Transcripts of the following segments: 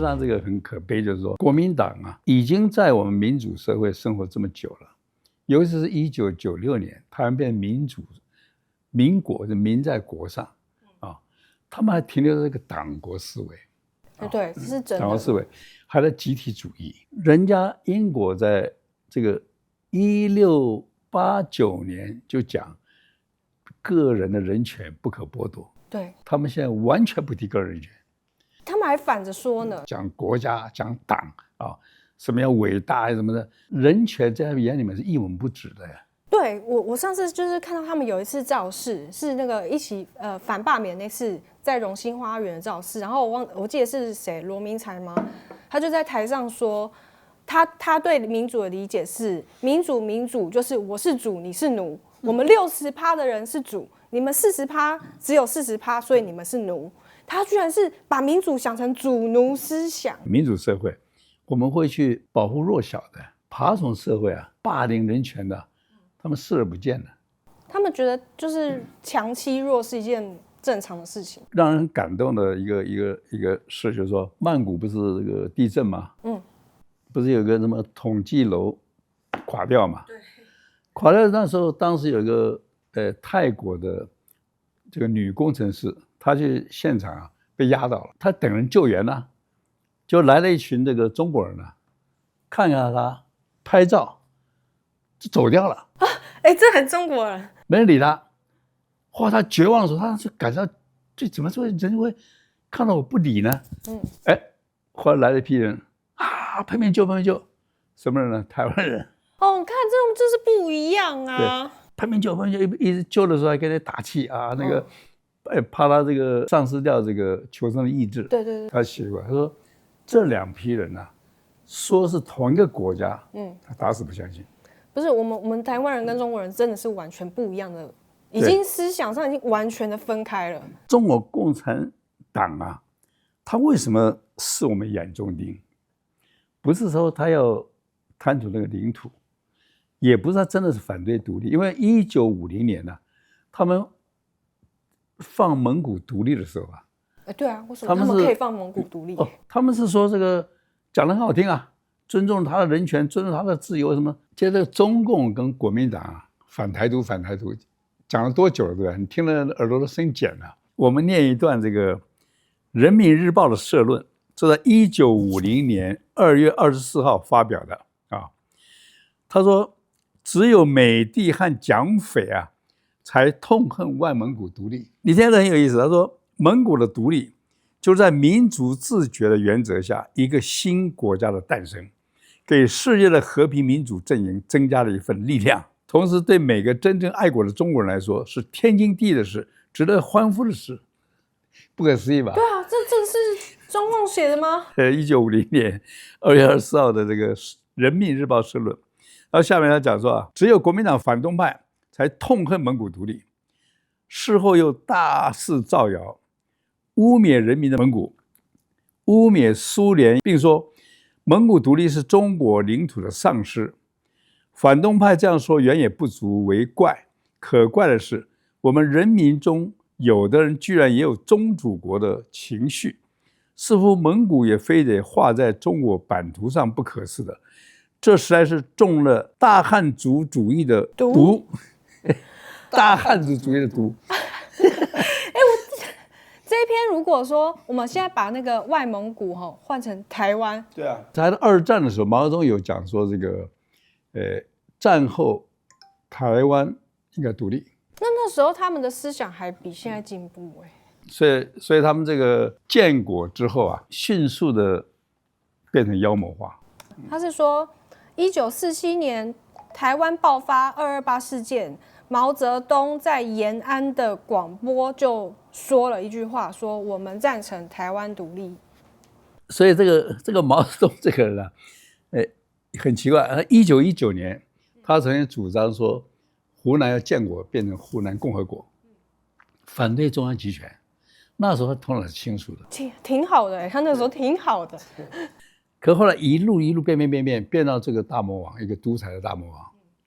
上这个很可悲，就是说国民党啊，已经在我们民主社会生活这么久了，尤其是1996年，台湾变民主，民国是民在国上啊，他们还停留在这个党国思维。对，是真的。党国思维，还在集体主义。人家英国在这个1689年就讲个人的人权不可剥夺，对，他们现在完全不提个人人权，他们还反着说呢，讲国家，讲党啊，什么要伟大什么的，人权在他们眼里面是一文不值的呀。对，我上次就是看到他们有一次造势，是那个一起反罢免那次在荣兴花园的造势，然后我记得是谁，罗明才吗？他就在台上说，他对民主的理解是民主就是我是主你是奴，我们60%的人是主，你们40%只有40%，所以你们是奴。他居然是把民主想成主奴思想。民主社会，我们会去保护弱小的；爬虫社会啊，霸凌人权的。他们视而不见了，他们觉得就是强欺弱是一件正常的事情。让人感动的一个事就是说，曼谷不是这个地震吗？不是有个什么统计楼垮掉嘛？对，垮掉那时候，当时有一个泰国的这个女工程师，她去现场啊被压倒了，她等人救援啊，就来了一群这个中国人啊，看看她拍照，就走掉了。这很中国人，没人理他。后来他绝望的时候，他就感到，这怎么说人会看到我不理呢？后来来了一批人啊，拍面救，什么人呢？台湾人。看这种就是不一样啊。对，拍面救，一直救的时候还给他打气啊，那个，怕他这个丧失掉这个求生的意志。对。他写过，他说这两批人啊，说是同一个国家，他打死不相信。不是我们台湾人跟中国人真的是完全不一样的，已经思想上已经完全的分开了。中国共产党啊，他为什么视我们眼中钉？不是说他要贪图那个领土，也不是他真的是反对独立，因为1950年呢，他们放蒙古独立的时候啊，对啊，为什么他们可以放蒙古独立？他们是说这个讲得很好听啊。尊重他的人权，尊重他的自由，什么？接着中共跟国民党啊，反台独，讲了多久了，对吧？你听了耳朵都生茧了。我们念一段这个《人民日报》的社论，这在1950年2月24号发表的啊。他说，只有美帝和蒋匪啊，才痛恨外蒙古独立。你听得很有意思。他说，蒙古的独立就在民族自觉的原则下，一个新国家的诞生，给世界的和平民主阵营增加了一份力量，同时对每个真正爱国的中国人来说是天经地义的事，值得欢呼的事。不可思议吧？对啊，这是中共写的吗？1950年2月24号的这个《人民日报》社论，然后下面他讲说啊，只有国民党反动派才痛恨蒙古独立，事后又大肆造谣，污蔑人民的蒙古，污蔑苏联，并说蒙古独立是中国领土的丧失。反动派这样说远也不足为怪，可怪的是，我们人民中有的人居然也有宗主国的情绪，似乎蒙古也非得画在中国版图上不可似的。这实在是中了大汉族主义的毒。大汉族主义的毒。这一篇如果说我们现在把那个外蒙古换成台湾，对啊，在二战的时候，毛泽东有讲说这个，战后台湾应该独立。那时候他们的思想还比现在进步所以他们这个建国之后啊，迅速的变成妖魔化。他是说，1947年台湾爆发228事件，毛泽东在延安的广播就说了一句话，说我们赞成台湾独立。所以这个毛泽东这个人啊，很奇怪。1919年，他曾经主张说，湖南要建国，变成湖南共和国，反对中央集权。那时候他头脑是清楚的，挺好的，他那时候挺好的。可后来一路变到这个大魔王，一个独裁的大魔王，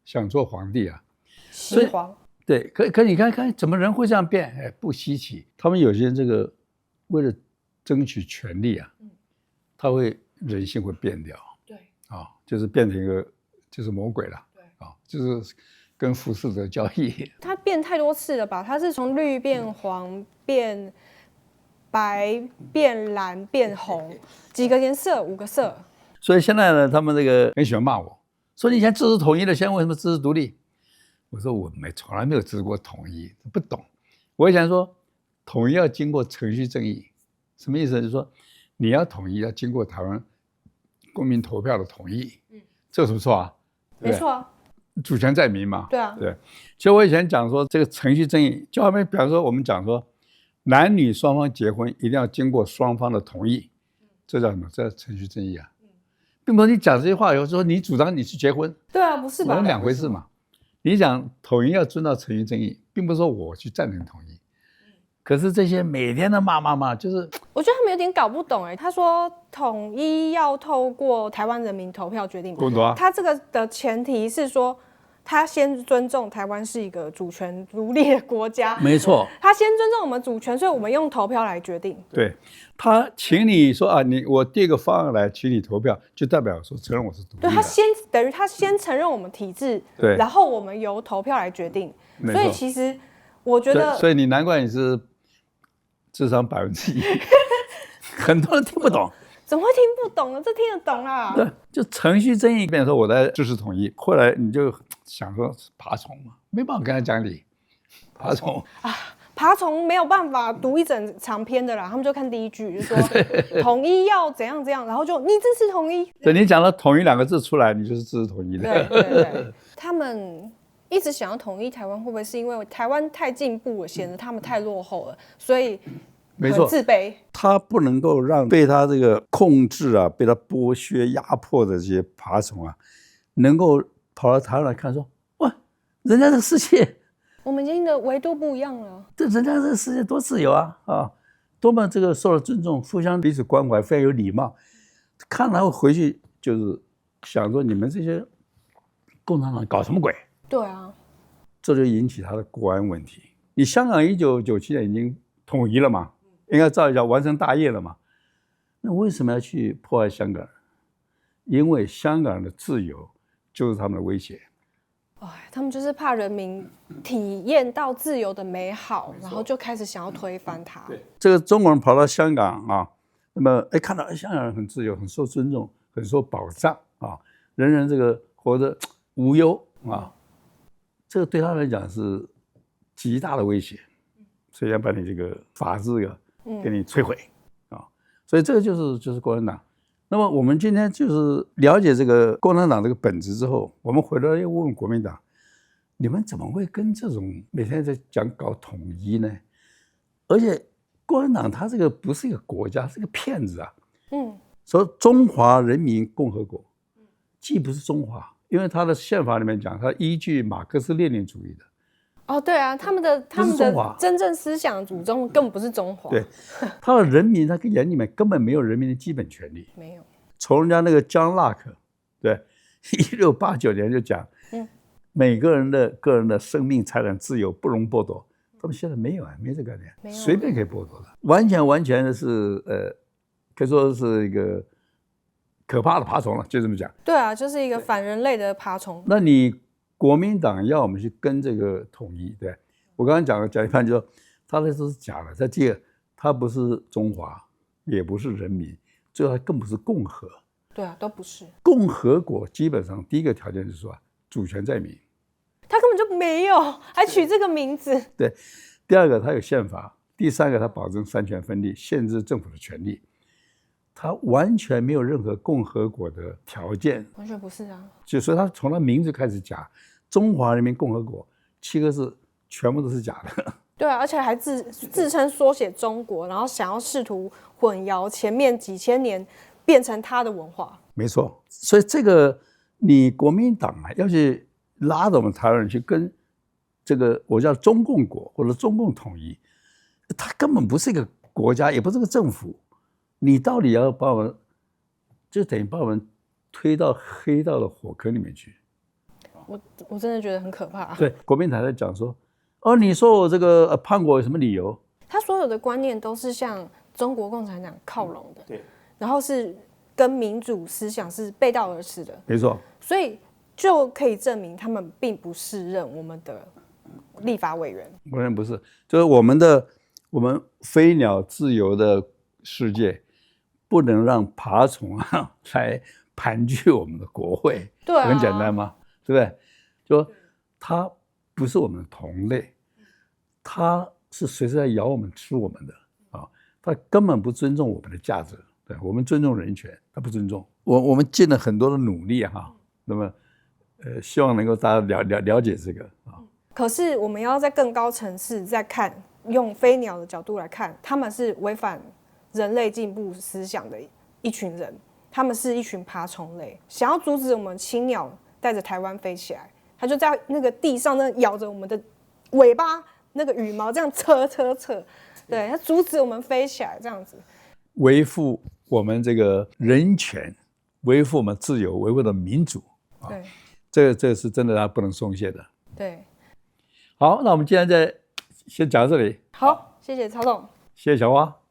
想做皇帝啊，西皇。对，可你看怎么人会这样变？不稀奇。他们有些人这个为了争取权力啊，它会人性会变掉。对啊，就是变成一个就是魔鬼了。对啊，就是跟浮士德交易。它变太多次了吧？它是从绿变黄变白变蓝变红，几个颜色，5个色。所以现在呢，他们这个很喜欢骂我，说你以前支持统一的，现在为什么支持独立？我说我从来没有支持过统一，不懂。我以前说统一要经过程序正义，什么意思？就是说你要统一要经过台湾公民投票的同意，这有什么错啊？没错啊，主权在民嘛。对啊，对。其实我以前讲说这个程序正义，就好比比方说我们讲说男女双方结婚一定要经过双方的同意，这叫什么？这叫程序正义啊。并不是你讲这些话以后说你主张你去结婚，对啊，不是吧？两回事嘛。你讲统一要遵照程序正义，并不是说我去赞成统一。可是这些每天的骂，就是我觉得他们有点搞不懂他说统一要透过台湾人民投票决定，他这个的前提是说，他先尊重台湾是一个主权独立的国家，没错，他先尊重我们主权，所以我们用投票来决定。对，他请你说啊，我递个方案来，请你投票，就代表说承认我是独立的。对，等于他先承认我们体制，对，然后我们由投票来决定。所以其实我觉得，所以你难怪你是智商1%，很多人听不懂。怎么会听不懂呢？这听得懂啦。对，就程序正义，变成说我在支持统一，后来你就想说爬虫嘛，没办法跟他讲理，爬虫啊，爬虫没有办法读一整长篇的啦，他们就看第一句，就说统一要怎样怎样，然后就你支持统一。对，你讲到统一2个字出来，你就是支持统一的。对，他们一直想要统一台湾，会不会是因为台湾太进步了，显得他们太落后了，所以很自卑？他不能够让被他这个控制啊，被他剥削压迫的这些爬虫啊，能够跑到台湾来看说，哇，人家这个世界，我们已经的维度不一样了。这人家这个世界多自由啊，多么这个受到尊重，互相彼此关怀，非常有礼貌。看了回去就是想说，你们这些共产党搞什么鬼？对啊，这就引起他的国安问题。你香港1997年已经统一了嘛，应该照一下完成大业了嘛，那为什么要去破坏香港人？因为香港人的自由就是他们的威胁。他们就是怕人民体验到自由的美好，然后就开始想要推翻它。这个中国人跑到香港啊，那么看到香港人很自由，很受尊重，很受保障啊，人人这个活得无忧啊，这个对他来讲是极大的威胁，所以要把你这个法治给你摧毁啊，所以这个就是共产党。那么我们今天就是了解这个共产党这个本质之后，我们回来又问国民党，你们怎么会跟这种每天在讲搞统一呢？而且共产党它这个不是一个国家，是个骗子啊。说中华人民共和国，既不是中华，因为它的宪法里面讲，它依据马克思列宁主义的。对啊，他们的真正思想祖宗根本不是中华。对，他的人民，他眼里面根本没有人民的基本权利。没有。从人家那个江拉克，对，1689年就讲，每个人的生命、财产、自由不容剥夺。他们现在没有没这个概念，随便可以剥夺的，完全的是可以说是一个可怕的爬虫了，就这么讲。对啊，就是一个反人类的爬虫。那你国民党要我们去跟这个统一，对，我刚刚讲一半就说，他那都是假的。在第二，他不是中华，也不是人民，最后更不是共和。对啊，都不是。共和国基本上第一个条件是说主权在民，他根本就没有，还取这个名字。对，第二个他有宪法，第三个他保证三权分立，限制政府的权力。他完全没有任何共和国的条件，完全不是啊。所以他从他名字开始假，中华人民共和国7个字全部都是假的。对啊，而且还自称缩写中国，然后想要试图混淆前面几千年变成他的文化。没错，所以这个你国民党要去拉着我们台湾人去跟这个我叫中共国或者中共统一，它根本不是一个国家，也不是个政府。你到底要把我们，就等于把我们推到黑道的火坑里面去。我真的觉得很可怕。对，国民党在讲说，你说我这个叛国有什么理由？他所有的观念都是向中国共产党靠拢的。对。然后是跟民主思想是背道而驰的，没错，所以就可以证明他们并不适任我们的立法委员。完全不是，就是我们飞鸟自由的世界，不能让爬虫啊来盘踞我们的国会，对啊，很简单吗？对不对？就它不是我们的同类，它是随时在咬我们、吃我们的啊！它根本不尊重我们的价值，对，我们尊重人权，它不尊重。我们尽了很多的努力哈，那么希望能够大家了解这个啊。可是我们要在更高层次再看，用飞鸟的角度来看，他们是违反人类进步思想的一群人，他们是一群爬虫类，想要阻止我们青鸟带着台湾飞起来，他就在那个地上那咬着我们的尾巴，那个羽毛这样扯，对，他阻止我们飞起来，这样子维护我们这个人权，维护我们自由，维护的民主啊，对，这是真的，大家不能松懈的。对。好，那我们今天先讲到这里。好，谢谢曹总，谢谢小花。